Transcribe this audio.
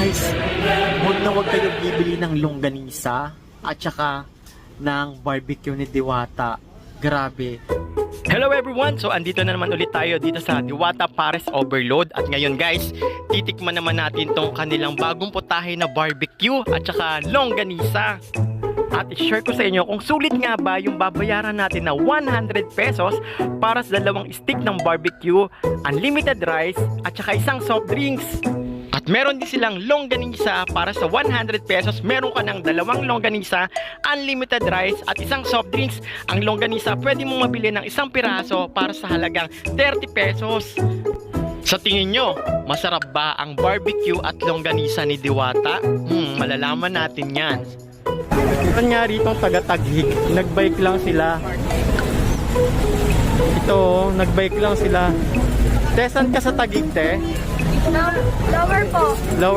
Guys, huwag kayo bibili ng longganisa at saka ng barbecue ni Diwata. Grabe. Hello everyone! So andito na naman ulit tayo dito sa Diwata Pares Overload. At ngayon guys, titikman naman natin tong kanilang bagong putahe na barbecue at saka longganisa. At i-share ko sa inyo kung sulit nga ba yung babayaran natin na 100 pesos para sa dalawang stick ng barbecue, unlimited rice at saka isang soft drinks. At meron din silang longganisa para sa 100 pesos. Meron ka ng dalawang longganisa, unlimited rice at isang soft drinks. Ang longganisa pwede mong mabili ng isang piraso para sa halagang 30 pesos. Sa tingin nyo, masarap ba ang barbecue at longganisa ni Diwata? Malalaman natin yan. Kanyari itong taga-Taguig, nagbike lang sila. Ito, nagbike lang sila. Te, saan ka sa Taguig, te? Lower po. Lower.